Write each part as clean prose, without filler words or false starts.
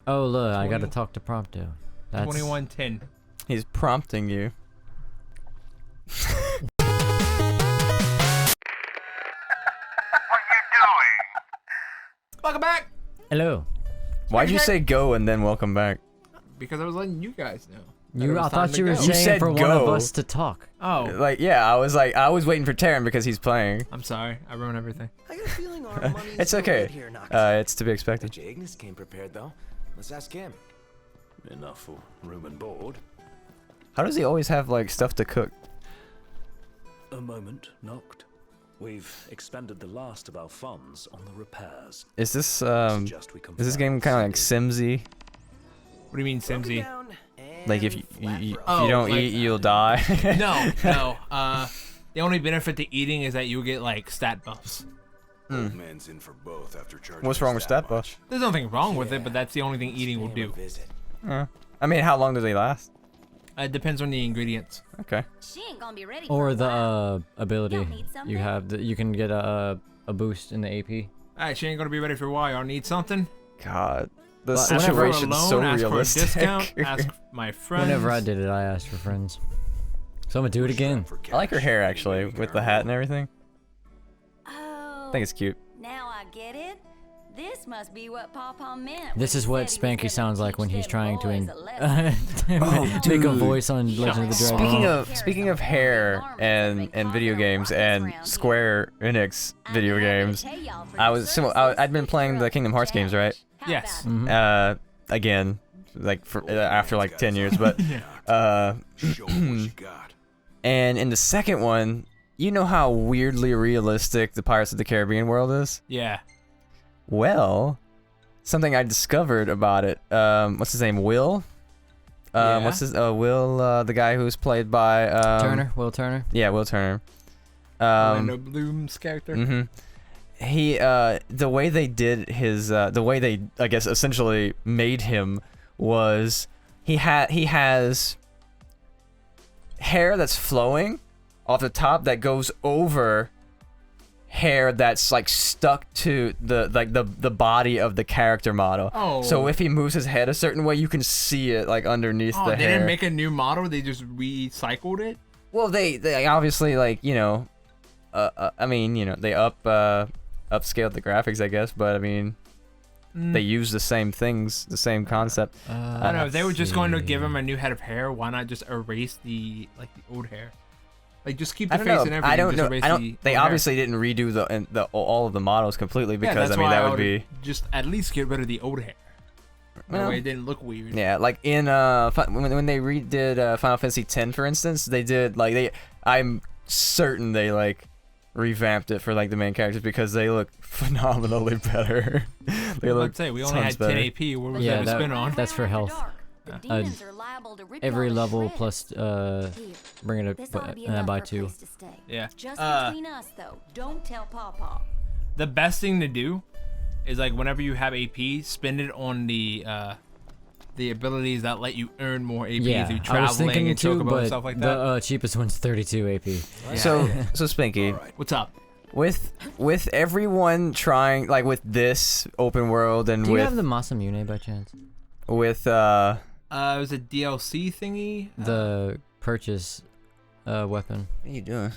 Oh look, I gotta talk to Prompto. That's 2110. He's prompting you. Welcome back. Hello. Why'd you say go and then welcome back? Because I was letting you guys know. I thought you were You saying said for one of go. us to talk. Oh, Like, yeah, I was waiting for Taryn because he's playing. I'm sorry. I ruined everything. I got a feeling our money's It's okay. right here, Noct. It's to be expected. Bet you Ignis came prepared though. Let's ask him. Enough for room and board. How does he always have like stuff to cook? A moment, Noct. We've expended the last of our funds on the repairs. Is this Suggest we is this game kind of like Simsy? What do you mean, Simsy? Like if you Oh, don't like- eat, you'll die. No. The only benefit to eating is that you get like stat buffs. Old man's in for both after charging. What's wrong with stat buff? There's nothing wrong with it, but that's the only thing eating will do. I mean, how long do they last? It depends on the ingredients. Okay. She ain't gonna be ready Or for a while. the ability Don't need something? you have. You can get a boost in the AP. Alright, she ain't gonna be ready for a while. Y'all need something? God, the But Ask for a situation's loan, so ask realistic. for a discount, ask my friends. Whenever I did it, I asked for friends. So I'm gonna do it again. I like her hair actually, with the hat and everything. Oh, I think it's cute. now I get it. This must be what Pawpaw meant. This when is he what said he was Spanky gonna sounds like when teach he's them trying to boys a lesson. make a dude. voice on Legend of the Dragon. Speaking of hair and video games and Square Enix video games, I'd been playing the Kingdom Hearts games, right? Yes. Again, like after like 10 years, but Show 'em what you got. and in the second one, you know how weirdly realistic the Pirates of the Caribbean world is? Yeah. Well, something I discovered about it. What's his name? Will? Yeah. What's his Will? The guy who's played by Turner, Will Turner. Yeah, Will Turner. Orlando Bloom's character. He the way they did his the way they I guess essentially made him was he has hair that's flowing off the top that goes over hair that's like stuck to the body of the character model. Oh. So if he moves his head a certain way, you can see it like underneath Oh, the they hair. didn't make a new model. They just recycled it. Well, they obviously like I mean they upscaled the graphics, I guess, but I mean they use the same things, the same concept. I don't know. If they were just going to give him a new head of hair, why not just erase the old hair? Like just keep the I don't face know. and everything. I don't just know. erase I the don't. They old hair. obviously didn't redo the all of the models completely Yeah, because that's I mean why that I would be. just at least get rid of the old hair. That Well, way it didn't look weird. Yeah, like in when they redid Final Fantasy X, for instance, they did like I'm certain they like revamped it for like the main characters because they look phenomenally better. They look. Let's say we only tons had 10 better. AP. What was Yeah, that to that- spin on? that's for health. The demons are liable to rip Every y'all to level shreds. plus Here, bring it this up ought to be enough by for a 2. place to stay. Yeah. Just between us, though. Don't tell Pawpaw. The best thing to do is like whenever you have AP, spend it on the abilities that let you earn more AP Yeah, through I was traveling thinking and too, chocobo but and stuff like the that. cheapest one's 32 AP. So Spanky, What's up? with everyone trying like with this open world and Do you with have the Masamune by chance? with It was a DLC thingy. The purchase weapon. What are you doing?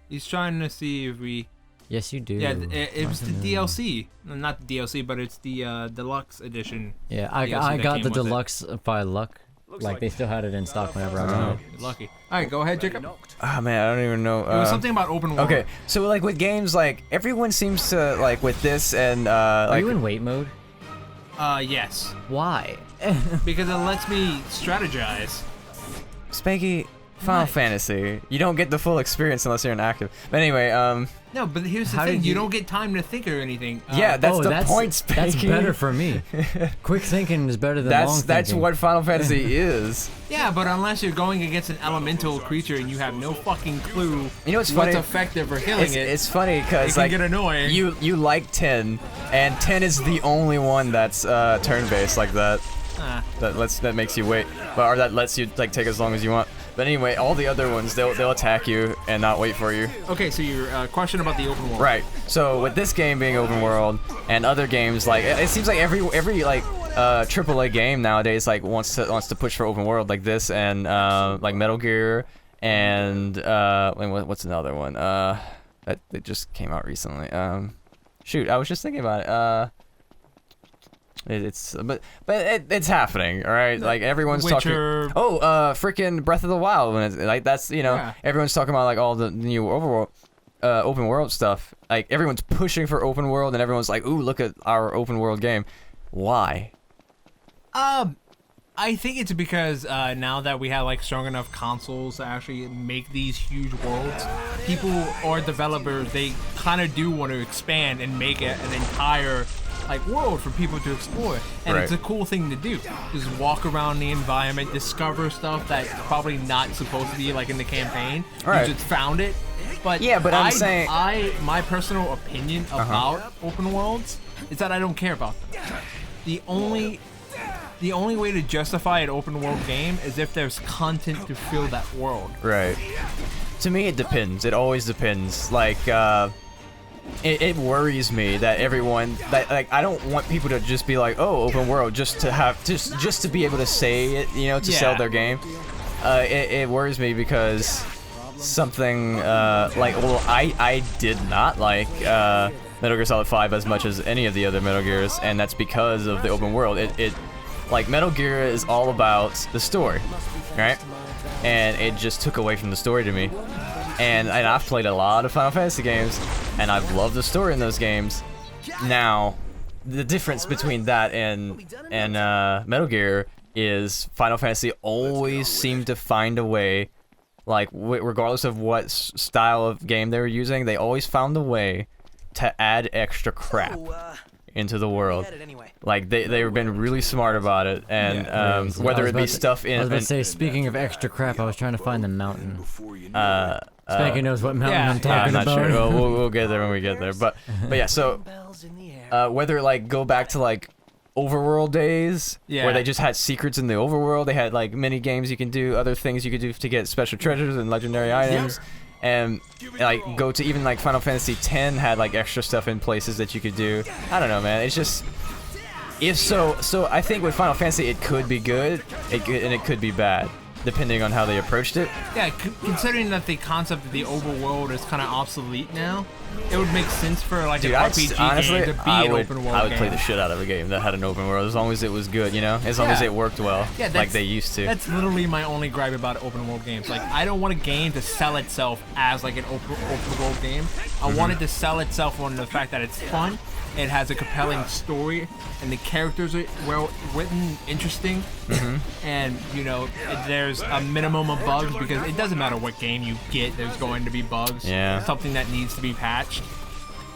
He's trying to see if we. Yes, you do. Yeah, it was the Masamune. DLC. No, not the DLC, but it's the deluxe edition. Yeah, DLC I that got came the with it. deluxe by luck. Like they still had it in stock whenever I got it. You're lucky. All right, go ahead, Jacob. Ah man, I don't even know. It was something about open world. Okay, so like with games, like everyone seems to like with this and Are like you in wait mode? Yes, Why? because it lets me strategize. Spanky, Final What? Fantasy. You don't get the full experience unless you're an active. But anyway, No, but here's the How thing: did you you- don't get time to think or anything. yeah, that's the that's, point, Spanky. That's better for me. Quick thinking is better than long That's thinking. what Final Fantasy is. Yeah, but unless you're going against an elemental creature and you have no fucking clue You know what's funny? effective for killing It's funny it because can like get annoying. you like 10, and 10 is the only one that's turn-based like that. That makes you wait, or that lets you like take as long as you want. But anyway, all the other ones they'll attack you and not wait for you. Okay, so your question about the open world. Right. So with this game being open world and other games, like it seems like every like AAA game nowadays like wants to push for open world like this and like Metal Gear and what's another one that just came out recently. Shoot, I was just thinking about it. It's happening, all right. Like everyone's Witcher. talking. Oh, freaking Breath of the Wild. When it's like that's everyone's talking about like all the new open world stuff. Like everyone's pushing for open world, and everyone's like, "Ooh, look at our open world game." Why? I think it's because now that we have like strong enough consoles to actually make these huge worlds, people or developers, they kind of do want to expand and make it an entire like world for people to explore, and it's a cool thing to do. Just walk around the environment, discover stuff that's probably not supposed to be like in the campaign. Right. You just found it. But yeah, but I'm saying my personal opinion about open worlds is that I don't care about them. The only way to justify an open world game is if there's content to fill that world. Right. To me, it depends. It always depends. Like, it worries me that everyone like I don't want people to just be like, oh, open world, just to have just to be able to say it, you know, to sell their game. It worries me because something like, well, I did not like Metal Gear Solid 5 as much as any of the other Metal Gears, and that's because of the open world. It like Metal Gear is all about the story, right? And it just took away from the story to me. And I've played a lot of Final Fantasy games, and I've loved the story in those games. Now, the difference between that and Metal Gear is Final Fantasy always seemed to find a way, like regardless of what style of game they were using, they always found a way to add extra crap into the world. Like they've been really smart about it, and whether it be stuff in. I was about to say, speaking of extra crap, I was trying to find the mountain. Spanky knows what mountain I'm talking I'm about. not sure. Well, we'll get there when we get there. But yeah, so whether like go back to like overworld days, where they just had secrets in the overworld, they had like mini games you can do, other things you could do to get special treasures and legendary items. And like go to even like Final Fantasy X had like extra stuff in places that you could do. I don't know, man. It's just so I think with Final Fantasy it could be good, and it could be bad, depending on how they approached it. Yeah, considering that the concept of the overworld is kind of obsolete now, it would make sense for like an RPG honestly, game to be an open world game. I would play the shit out of a game that had an open world, as long as it was good, you know? As long as it worked well, like they used to. That's literally my only gripe about open world games. Like, I don't want a game to sell itself as like an open world game. I want it to sell itself on the fact that it's fun, it has a compelling story, and the characters are well written, interesting, and you know there's a minimum of bugs, because it doesn't matter what game you get, there's going to be bugs. Something that needs to be patched.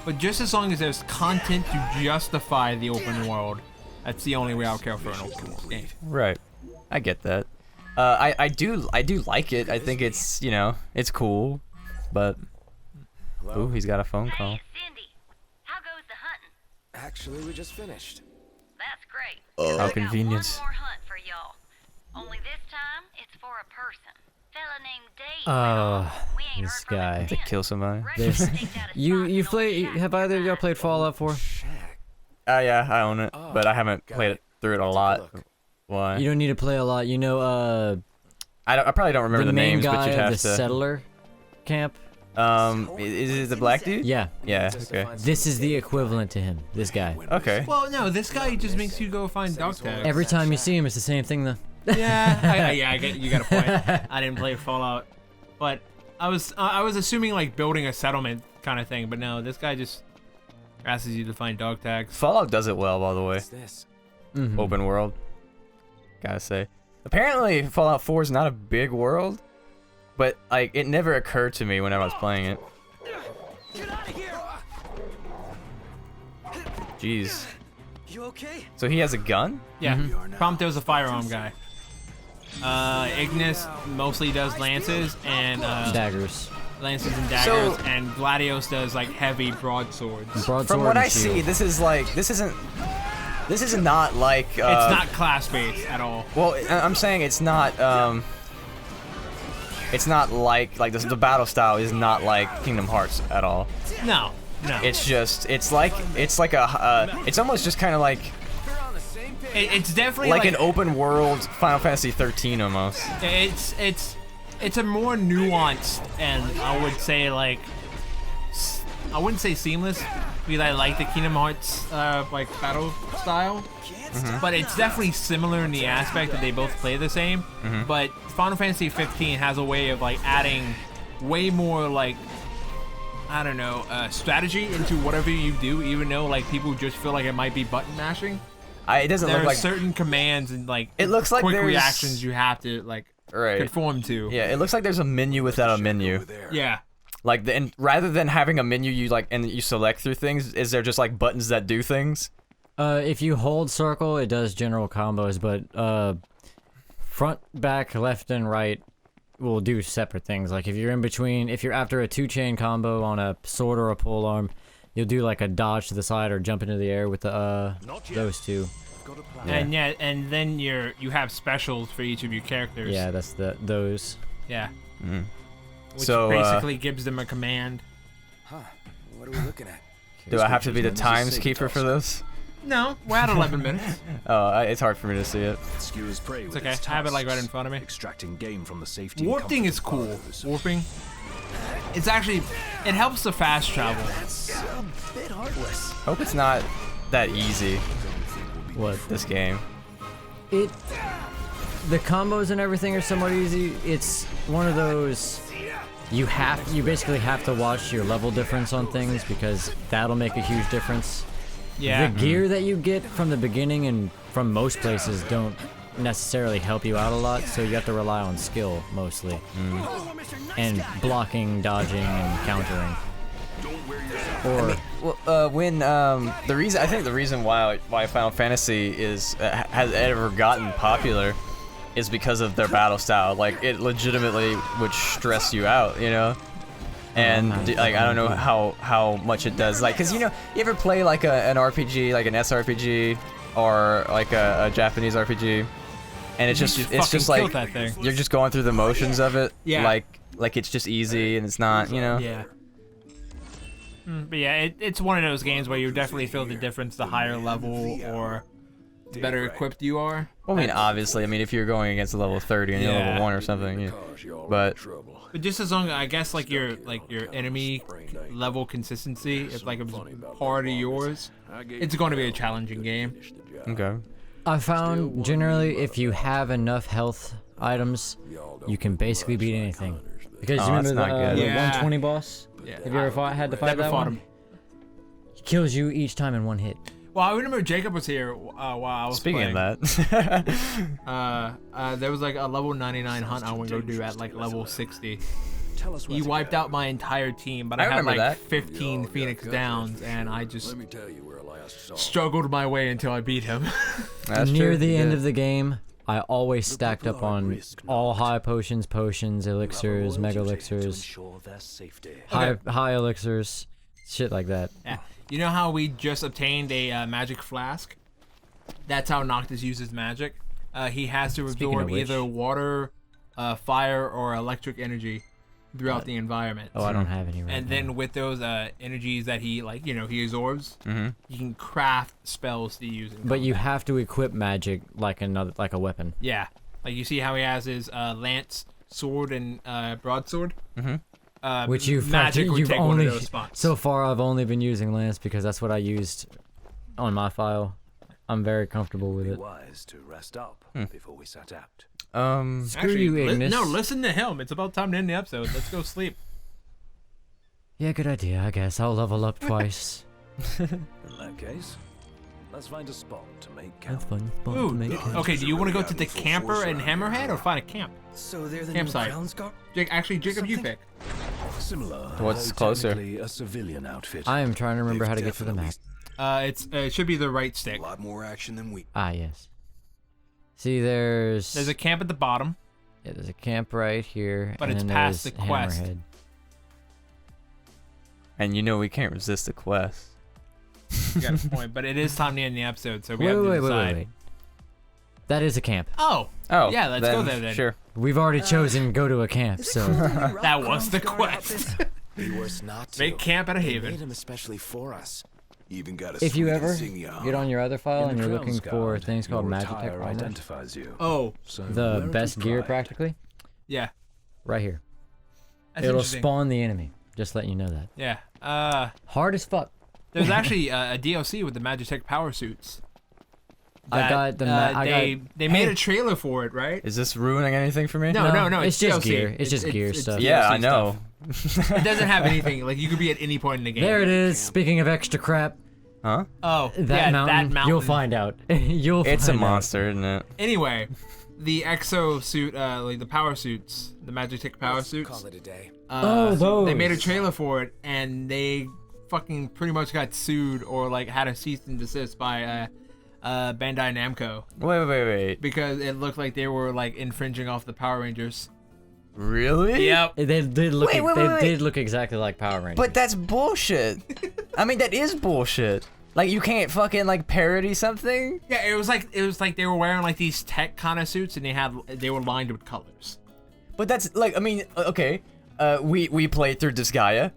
But just as long as there's content to justify the open world, that's the only way I'll care for an open world game. Right, I get that. I do like it. I think it's, you know, it's cool, but ooh, he's got a phone call. Hey, Cindy. How goes the hunting? Actually, we just finished. That's great. How I got convenient. one more hunt for y'all. Only this time, it's for a person. Fella named Dave. We ain't This heard from him guy. To since. kill somebody. This, Staked out a spot you in play? old Have either of y'all played Fallout 4? Yeah, I own it, but I haven't played it through it a lot. Why? You don't need to play a lot. You know, I probably don't remember the the main names, guy but you'd of have the to. settler camp. Is it the black dude? Yeah. Yeah. Okay. This is the equivalent to him. This guy. Okay. Well, no, this guy just makes you go find dog tags. Every time you see him, it's the same thing, though. I get you got a point. I didn't play Fallout, but I was assuming like building a settlement kind of thing, but no, this guy just asks you to find dog tags. Fallout does it well, by the way. What's this? Open world. Gotta say. Apparently, Fallout 4 is not a big world, but like it never occurred to me whenever I was playing it. Jeez. You okay? So he has a gun? Yeah, Prompto's a firearm guy. Ignis mostly does lances and Daggers. lances and daggers, So- and Gladios does like heavy broadswords. Broadsword From what and I see, shield. this is not like. It's not class based at all. Well, I'm saying it's not. It's not like the battle style is not like Kingdom Hearts at all. No. It's just it's like a it's almost just kind of like It's definitely like an open world Final Fantasy 13 almost. It's a more nuanced and I would say like I wouldn't say seamless because I like the Kingdom Hearts like battle style, but it's definitely similar in the aspect that they both play the same. But Final Fantasy 15 has a way of like adding way more like I don't know strategy into whatever you do, even though like people just feel like it might be button mashing. It doesn't There look are like certain commands and like it looks like quick there's reactions you have to like conform to. Yeah, it looks like there's a menu without a menu. Yeah. Like and rather than having a menu you like and you select through things, is there just like buttons that do things? If you hold circle, it does general combos, but front, back, left, and right will do separate things. Like if you're in between, if you're after a 2-chain combo on a sword or a pole arm, you'll do like a dodge to the side or jump into the air with the those two. And and then you have specials for each of your characters. Yeah, that's those. Yeah. Which So, basically gives them a command. Huh. What are we looking at? Do I have to be the times keeper for this? No, we're at 11 minutes. Oh, it's hard for me to see it. Skewers prey with okay. its I have it like right tusks, in front of me. Extracting game from the safety. and Warping is comfort of cool. burrows. Warping. It's actually it helps the fast travel. That's a bit heartless. Hope it's not that easy. What? This game. The combos and everything are somewhat easy. It's one of those you basically have to watch your level difference on things because that'll make a huge difference. Yeah. The gear that you get from the beginning and from most places don't necessarily help you out a lot, so you have to rely on skill mostly. And blocking, dodging, and countering. Or I think the reason why Final Fantasy has ever gotten popular is because of their battle style. Like it legitimately would stress you out, you know. And like I don't know how much it does. Like, cause you know, you ever play like an RPG, like an SRPG, or like a Japanese RPG, and it's just like that thing. you're just going through the motions of it. Yeah. Like it's just easy and it's not, you know. Yeah. But yeah, it's one of those games where you definitely feel the difference the higher level or the better equipped you are. Well, I mean, obviously, I mean, if you're going against a level 30 and you're Yeah. level 1 or something, yeah. But just as long, I guess, like your enemy level consistency, if like it was part of yours, it's going to be a challenging game. okay. I found generally if you have enough health items, you can basically beat anything. Because you Oh, remember that's not good. the Yeah. 120 boss? Yeah. Have you ever had to fight Never that fought one? him. He kills you each time in one hit. Well, I remember Jacob was here while I was Speaking playing. of that, There was like a level 99 hunt I would go do at like level 60. Tell us He wiped out my entire team, but I I had remember like that. 15 Phoenix Downs, and I just me tell you where I last saw. struggled my way until I beat him. that's Near true. the you end did. of the game, I always stacked up on all high potions, elixirs, mega elixirs, Ensure their safety. high elixirs, shit like that. Yeah. You know how we just obtained a magic flask? That's how Noctis uses magic. He has to Speaking of absorb which- either water, fire, or electric energy throughout the environment. Oh, I don't have any right And now. then with those energies that he he absorbs, Mm-hmm. you can craft spells to use. In But you combat. have to equip magic like a weapon. Yeah, like you see how he has his lance, sword, and broadsword. Mm-hmm. Which magic would you've take only one of those spots. so far I've only been using lance because that's what I used on my file. I'm very comfortable with Be it. wise to rest up before we set out. Screw you, Ignis. no, listen to him. It's about time to end the episode. Let's go sleep. Yeah, good idea. I guess I'll level up twice. In that case, let's find a spot to make camp. That's fun. Fun to Ooh, make it. okay. Do you want to go to the camper in Hammerhead or find a camp? So they're the Campsite. new ground scar? Actually, Jacob, you pick. Similar. What's though closer? technically A civilian outfit. I am trying to remember how to get to the map. It should be the right stick. A lot more action than we. Ah, yes. See, there's There's a camp at the bottom. yeah, there's a camp right here, But and it's then past there's the quest. Hammerhead. And you know we can't resist the quest. You got a point, but it is time to end the episode, so we Wait, have to wait, decide. wait. That is a camp. Oh, Oh, yeah, let's go there then. Sure. We've already chosen go to a camp, so That was the quest. Be worse not to. Make camp at a They haven. made him especially for us. Even got a If you sweet ever insignia. get on your other file In and the you're Crown's looking for Guard, things called your Magic attire armor, identifies you. Oh, So the wear it best with gear pride. practically, yeah. right here. That's It'll interesting. spawn the enemy. Just letting you know that. Yeah. Hard as fuck. There's actually a DLC with the Magitech power suits. I got the they made a trailer for it, right? Is this ruining anything for me? No, it's just DLC. gear. It's just gear stuff. Yeah, DLC I know. stuff. It doesn't have anything. Like, you could be at any point in the game. There it is. Speaking of extra crap, Huh? Oh, that, yeah, mountain, that mountain. you'll find out. You'll It's a find out. monster, isn't it? Anyway, the exo suit, like the power suits, the Magitech power suits. Call it a day. Oh, those. They made a trailer for it, and they fucking pretty much got sued or like had a cease and desist by Bandai Namco Wait. because it looked like they were like infringing off the Power Rangers. Really? Yep. They did look. Wait, They did look exactly like Power Rangers. But that's bullshit. I mean, that is bullshit. Like, you can't fucking, like, parody something? Yeah, it was like they were wearing like these tech kind of suits, and they were lined with colors. But that's, like, I mean, okay. We played through Disgaea.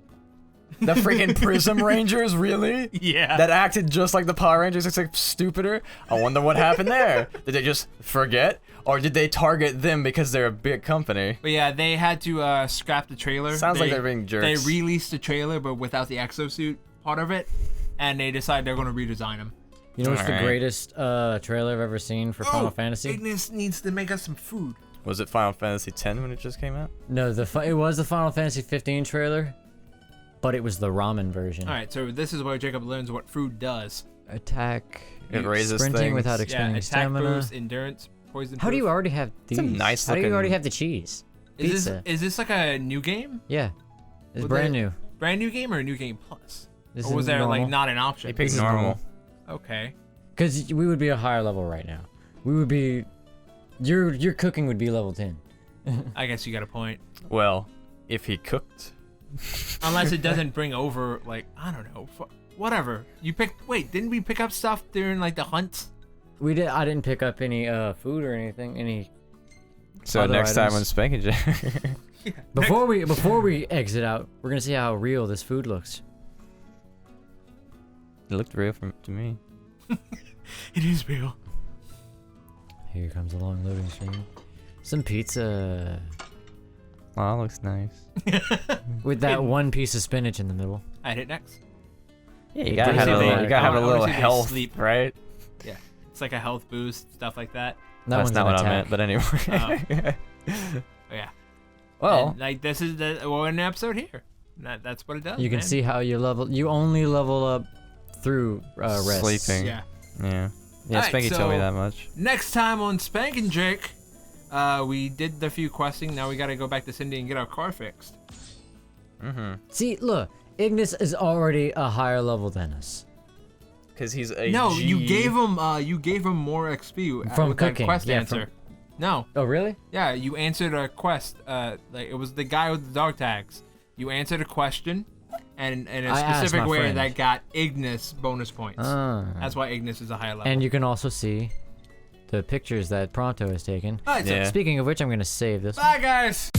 The freaking Prism Rangers, really? Yeah. That acted just like the Power Rangers, except stupider? I wonder what happened there. Did they just forget? Or did they target them because they're a big company? But yeah, they had to scrap the trailer. Sounds like they're being jerks. They released the trailer, but without the exosuit part of it, and they decided they're going to redesign them. you know what's the Alright. greatest trailer I've ever seen for Final Fantasy? Ignis needs to make us some food. Was it Final Fantasy X when it just came out? No, it was the Final Fantasy 15 trailer, but it was the ramen version. All right, so this is where Jacob learns what food does. Attack. It raises sprinting things. without Yeah, expending attack stamina. boost, endurance, poison. How do you proof. already have these? a nice How do you looking- already have the cheese? Pizza. Is this like a new game? Yeah, it's Well, brand they- new. Brand new game or a new game plus? This Or was is there like normal. not an option? He picked is normal. normal. Okay. Because we would be a higher level right now. We would be. Your cooking would be level 10. I guess you got a point. Well, if he cooked. Unless it doesn't bring over like I don't know, whatever. You picked. Wait, didn't we pick up stuff during like the hunts? We did. I didn't pick up any food or anything. Any. So Other next time when items. Spankeh Before we exit out, we're gonna see how real this food looks. It looked real to me. It is real. Here comes a long loading screen. Some pizza Oh, that looks nice. with that one piece of spinach in the middle. I'd hit next. Yeah, It you gotta have a basically- little, you gotta have I a wanna little see they health, sleep. right? Yeah, it's like a health boost, stuff like that. That That's one's not an what I attack. meant, but anyway. But yeah. Well, And, like this is we're in an episode here. That's what it does. You can man. see how you level. You only level up through rest. Sleeping. Yeah. yeah. Yeah, Alright, Spanky told me so- that much. Next time on Spank and Jake, we did the few questing. Now we gotta go back to Cindy and get our car fixed. Mm-hmm. See, look, Ignis is already a higher level than us. Because he's a No, G. you gave him more XP From with that cooking, quest yeah, answer. No, Oh, really? yeah, you answered a quest. Like it was the guy with the dog tags. You answered a question, and in a I asked specific my way friend. that got Ignis bonus points. Ah. That's why Ignis is a higher level. And you can also see the pictures that Pronto has taken. Alright, so Yeah. Speaking of which, I'm gonna save this. bye guys.